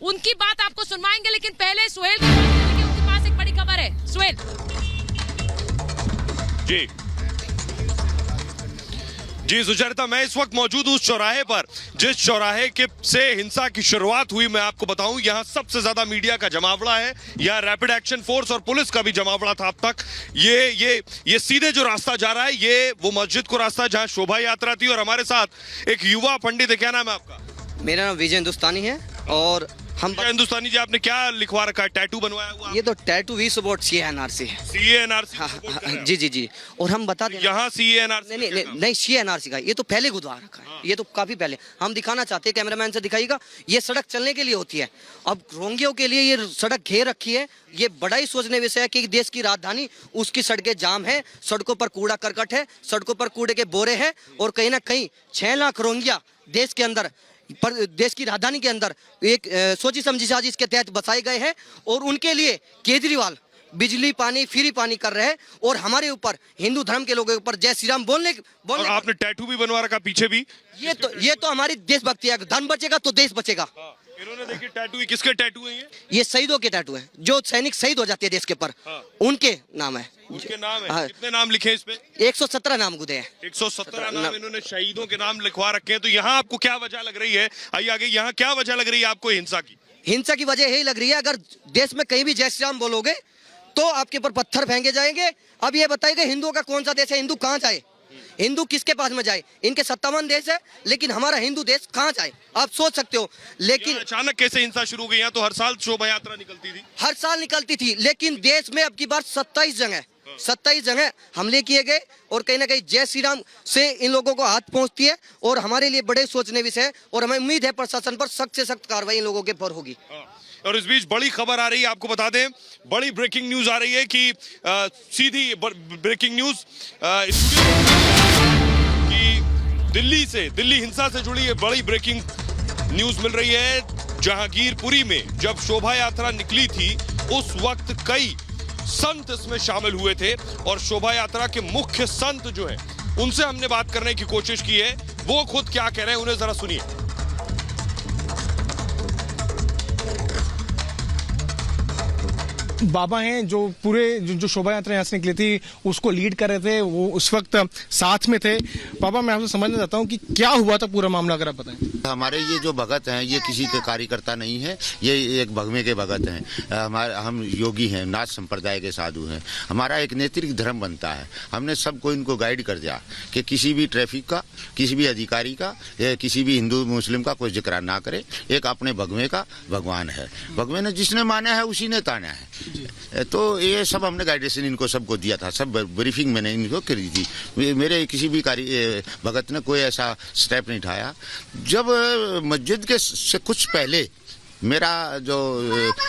उनकी बात आपको सुनवाएंगे, लेकिन पहले सुहेल की बात करेंगे, उनके पास एक बड़ी खबर है। सुहेल जी सुचरिता, मैं इस वक्त मौजूद हूँ उस चौराहे पर जिस चौराहे के से हिंसा की शुरुआत हुई। मैं आपको बताऊं, यहाँ सबसे ज्यादा मीडिया का जमावड़ा है, यहाँ रैपिड एक्शन फोर्स और पुलिस का भी जमावड़ा था अब तक। ये सीधे जो रास्ता जा रहा है ये वो मस्जिद को रास्ता जहाँ शोभा यात्रा थी। और हमारे साथ एक युवा पंडित है, क्या नाम है आपका? मेरा नाम विजय हिंदुस्तानी है। और हम हिंदुस्तानी जी, आपने क्या लिखवा रखा है? टैटू बनवाया हुआ? ये तो टैटू वी सपोर्ट CA-NRC है। CA-NRC? जी। और हम बता दें यहाँ CA-NRC नहीं CA-NRC का ये तो पहले गुदवा रखा है। ये तो काफी पहले हम दिखाना चाहते हैं, कैमरामैन से दिखाइएगा। ये सड़क चलने के लिए होती है, अब रोंगियों के लिए ये सड़क घेर रखी है। ये बड़ा ही सोचने विषय है कि देश की राजधानी, उसकी सड़कें जाम है, सड़कों पर कूड़ा करकट है, सड़कों पर कूड़े के बोरे हैं। और कहीं ना कहीं 6 लाख रोंगिया देश के अंदर, पर देश की राजधानी के अंदर एक सोची समझी साजिश के तहत बसाए गए हैं। और उनके लिए केजरीवाल बिजली पानी फ्री पानी कर रहे हैं। और हमारे ऊपर, हिंदू धर्म के लोगों के ऊपर जय श्री राम बोलने और आपने टैटू भी बनवा रखा पीछे भी। ये तो हमारी देशभक्ति है। धर्म बचेगा तो देश बचेगा। इन्होंने देखिए टैटू, किसके टैटू है ये शहीदों के टैटू है, जो सैनिक शहीद हो जाते हैं देश के पर, उनके नाम है। उनके नाम है। कितने नाम लिखे इस पे? 117 नाम गुदे हैं। 117 नाम इन्होंने शहीदों के नाम लिखवा रखे हैं। तो यहाँ आपको क्या वजह लग रही है? आइए आगे, यहाँ क्या वजह लग रही है आपको हिंसा की? हिंसा की वजह यही लग रही है, अगर देश में कहीं भी जय श्री राम बोलोगे तो आपके ऊपर पत्थर फेंके जाएंगे। अब ये बताइए, हिंदुओं का कौन सा देश है? हिंदू कहाँ जाए? हिंदू किसके पास में जाए? इनके सत्तावन देश है, लेकिन हमारा हिंदू देश कहाँ जाए? आप सोच सकते हो। लेकिन अचानक कैसे हिंसा शुरू हो गई? यहाँ तो हर साल शोभा यात्रा निकलती थी। हर साल निकलती थी, लेकिन देश में अब की बार 27 जगह हमले किए गए। और कहीं ना कहीं जय श्री राम से इन लोगों को हाथ पहुंचती है। और हमारे लिए बड़े सोचने विषय है। और हमें उम्मीद है प्रशासन पर सख्त से सख्त कार्रवाई इन लोगों के पर होगी। और इस बीच बड़ी खबर आ रही है, आपको बता दें, बड़ी ब्रेकिंग न्यूज आ रही है कि सीधी ब्रेकिंग न्यूज कि दिल्ली हिंसा से जुड़ी ये बड़ी ब्रेकिंग न्यूज मिल रही है। जहांगीरपुरी में जब शोभा यात्रा निकली थी उस वक्त कई संत इसमें शामिल हुए थे। और शोभा यात्रा के मुख्य संत जो है उनसे हमने बात करने की कोशिश की है। वो खुद क्या कह रहे हैं उन्हें जरा सुनिए। बाबा हैं जो पूरे जो शोभा यात्रा यहाँ से निकली थी उसको लीड कर रहे थे, वो उस वक्त साथ में थे। बाबा, मैं आपसे समझना चाहता हूँ कि क्या हुआ था पूरा मामला, अगर आप बताएं। हमारे ये जो भगत हैं ये किसी के कार्यकर्ता नहीं है, ये एक भगवे के भगत हैं। हम योगी हैं, नाथ संप्रदाय के साधु हैं। हमारा एक नैतिक धर्म बनता है। हमने सबको इनको गाइड कर दिया कि किसी भी ट्रैफिक का, किसी भी अधिकारी का, किसी भी हिंदू मुस्लिम का कोई जिक्र ना करे। एक अपने भगवे का भगवान है, भगवे ने जिसने माना है उसी ने ताना है। तो ये सब हमने गाइडेंस इनको सबको दिया था, सब ब्रीफिंग मैंने इनको करी थी। मेरे किसी भी भगत ने कोई ऐसा स्टेप नहीं उठाया। जब मस्जिद के से कुछ पहले मेरा जो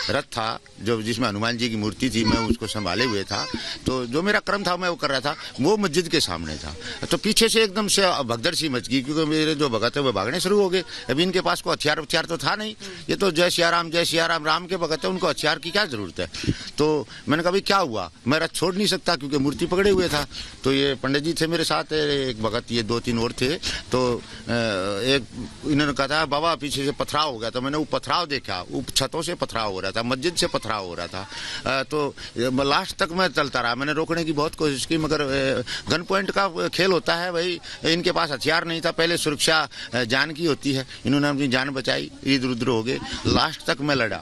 रथ था, जो जिसमें हनुमान जी की मूर्ति थी, मैं उसको संभाले हुए था। तो जो मेरा क्रम था मैं वो कर रहा था, वो मस्जिद के सामने था। तो पीछे से एकदम से भगदड़ सी मच गई, क्योंकि मेरे जो भगत है वो भागने शुरू हो गए। अभी इनके पास कोई हथियार तो था नहीं। ये तो जय सिया राम राम के भगत है, उनको हथियार की क्या जरूरत है? तो मैंने कहा भाई क्या हुआ? मैं रथ छोड़ नहीं सकता क्योंकि मूर्ति पकड़े हुए था। तो ये पंडित जी थे मेरे साथ, एक भगत, ये 2-3 और थे। तो एक इन्होंने कहा था बाबा पीछे से पथराव हो गया। तो मैंने वो पथराव देखा, छतों से पथराव हो रहा था, मस्जिद से पथराव हो रहा था। तो लास्ट तक मैं चलता रहा, मैंने रोकने की बहुत कोशिश की, मगर गन पॉइंट का खेल होता है भाई। इनके पास हथियार नहीं था, पहले सुरक्षा जान की होती है। इन्होंने अपनी जान बचाई, इधर उधर हो गए। लास्ट तक मैं लड़ा।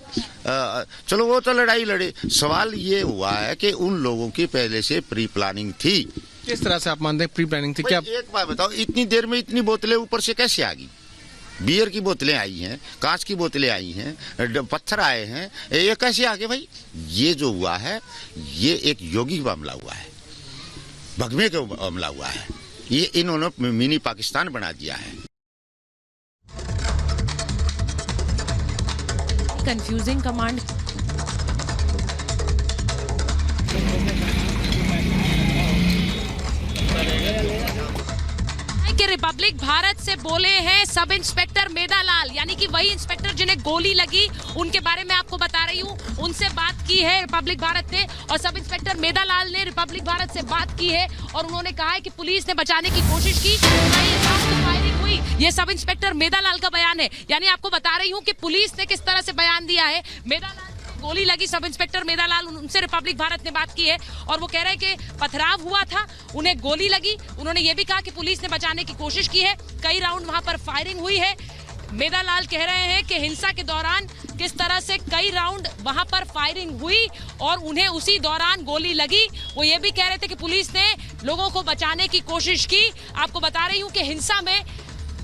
चलो वो तो लड़ाई लड़े, सवाल ये हुआ है कि उन लोगों की पहले से प्री प्लानिंग थी। किस तरह से आप मानते हैं प्री प्लानिंग थी? क्या एक बात बताओ, इतनी देर में इतनी बोतलें ऊपर से कैसे आ गई? बियर की बोतलें आई हैं, कांच की बोतलें आई हैं, पत्थर आए हैं, ये कैसे आ गए भाई? ये जो हुआ है ये एक योगी का मामला हुआ है, भगवे का मामला हुआ है। ये इन्होंने मिनी पाकिस्तान बना दिया है। Confusing command. कि रिपब्लिक भारत से बोले हैं सब इंस्पेक्टर मेधालाल, यानी कि वही इंस्पेक्टर जिन्हें गोली लगी, उनके बारे में आपको बता रही हूँ। उनसे बात की है रिपब्लिक भारत ने, और सब इंस्पेक्टर मेधालाल ने रिपब्लिक भारत से बात की है। और उन्होंने कहा है कि पुलिस ने बचाने की कोशिश की, फायरिंग हुई, हुई। ये सब इंस्पेक्टर मेधालाल का बयान है। यानी आपको बता रही हूँ कि पुलिस ने किस तरह से बयान दिया है। मेधालाल गोली लगी, सब इंस्पेक्टर मेधालाल, उनसे रिपब्लिक भारत ने बात की है और वो कह रहे हैं कि पथराव हुआ था, उन्हें गोली लगी। उन्होंने ये भी कहा कि पुलिस ने बचाने की कोशिश की है, कई राउंड वहां पर फायरिंग हुई है। मेधालाल कह रहे हैं कि हिंसा के दौरान किस तरह से कई राउंड वहां पर फायरिंग हुई और उन्हें उसी दौरान गोली लगी। वो ये भी कह रहे थे कि पुलिस ने लोगों को बचाने की कोशिश की। आपको बता रही हूं कि हिंसा में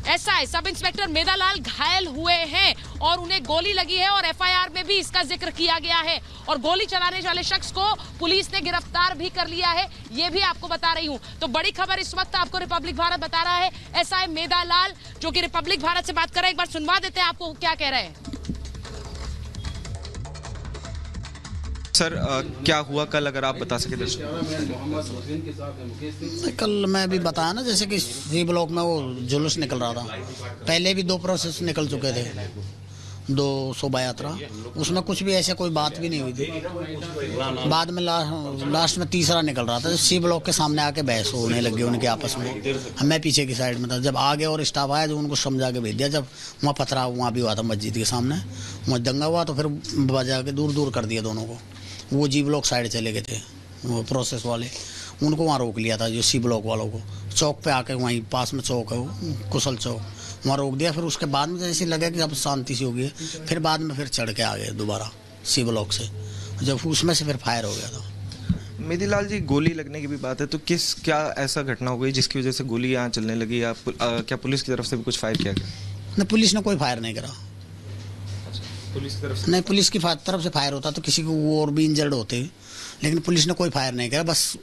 एसआई सब इंस्पेक्टर मेधालाल घायल हुए हैं और उन्हें गोली लगी है और एफआईआर में भी इसका जिक्र किया गया है और गोली चलाने वाले शख्स को पुलिस ने गिरफ्तार भी कर लिया है, ये भी आपको बता रही हूं। तो बड़ी खबर इस वक्त आपको रिपब्लिक भारत बता रहा है। एसआई मेधालाल जो कि रिपब्लिक भारत से बात कर रहे हैं, एक बार सुनवा देते हैं आपको क्या कह रहे हैं। सर क्या हुआ कल, अगर आप बता सके दर्शकों। कल मैं अभी बताया ना, जैसे कि सी ब्लॉक में वो जुलूस निकल रहा था। पहले भी 2 प्रोसेस निकल चुके थे, 2 शोभा यात्रा, उसमें कुछ भी ऐसे कोई बात भी नहीं हुई थी। बाद में लास्ट में तीसरा निकल रहा था, सी ब्लॉक के सामने आके बहस होने लगी उनके आपस में। मैं पीछे की साइड में था, जब आगे और स्टाफ आया जो उनको समझा के भेज दिया। जब वहाँ पथराव वहाँ भी हुआ था मस्जिद के सामने, वहाँ दंगा हुआ तो फिर बजा के दूर दूर कर दिया दोनों को। वो जी ब्लॉक साइड चले गए थे, वो प्रोसेस वाले, उनको वहाँ रोक लिया था जो सी ब्लॉक वालों को। चौक पे आके वहीं पास में चौक है वो कुशल चौक, वहाँ रोक दिया। फिर उसके बाद में जैसे लगा कि अब शांति सी हो गई, फिर बाद में फिर चढ़ के आ गए दोबारा सी ब्लॉक से, जब उसमें से फिर फायर हो गया था। मेधालाल जी, गोली लगने की भी बात है, तो क्या ऐसा घटना हो गई जिसकी वजह से गोली यहाँ चलने लगी, या क्या पुलिस की तरफ से भी कुछ फायर किया गया? नहीं, पुलिस ने कोई फायर नहीं करा। पुलिस की तरफ से नहीं, पुलिस की तरफ से फायर होता तो किसी को वो और भी इंजर्ड होते, लेकिन पुलिस ने कोई फायर नहीं करा। बस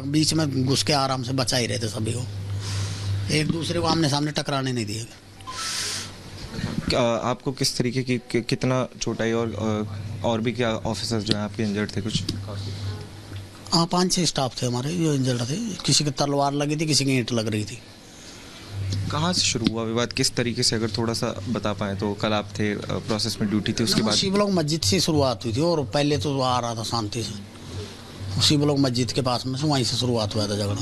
बीच में घुस के आराम से बचा ही रहते सभी को, एक दूसरे को आमने सामने टकराने नहीं दिए। आपको किस तरीके की कितना चोट आई और भी क्या ऑफिसर्स जो हैं आपके इंजर्ड थे कुछ? हाँ, 5-6 स्टाफ थे हमारे जो इंजर्ड थे। किसी की तलवार लगी थी, किसी की ईंट लग रही थी। कहाँ से शुरू हुआ विवाद, किस तरीके से, अगर थोड़ा सा बता पाएँ तो? कल आप थे, प्रोसेस में ड्यूटी थी, उसके बाद सी ब्लॉक मस्जिद से शुरुआत हुई थी और पहले तो आ रहा था शांति से, सी ब्लॉक मस्जिद के पास में से वहीं से शुरुआत हुआ था झगड़ा।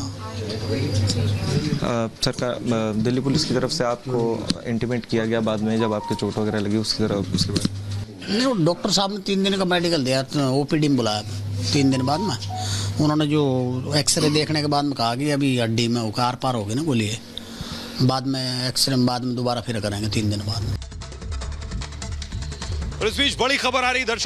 सरकार दिल्ली पुलिस की तरफ से आपको इंटीमेट किया गया बाद में जब आपके चोट वगैरह लगी उसके बाद? नहीं, डॉक्टर साहब ने 3 दिन का मेडिकल दिया, ओपीडी में बुलाया 3 दिन बाद में। उन्होंने जो एक्सरे देखने के बाद में कहा कि अभी हड्डी में आर पार होगी ना गोली है, बाद में एक्सरे में बाद में दोबारा फिर करेंगे 3 दिन बाद में। और इस बीच बड़ी खबर आ रही दर्शकों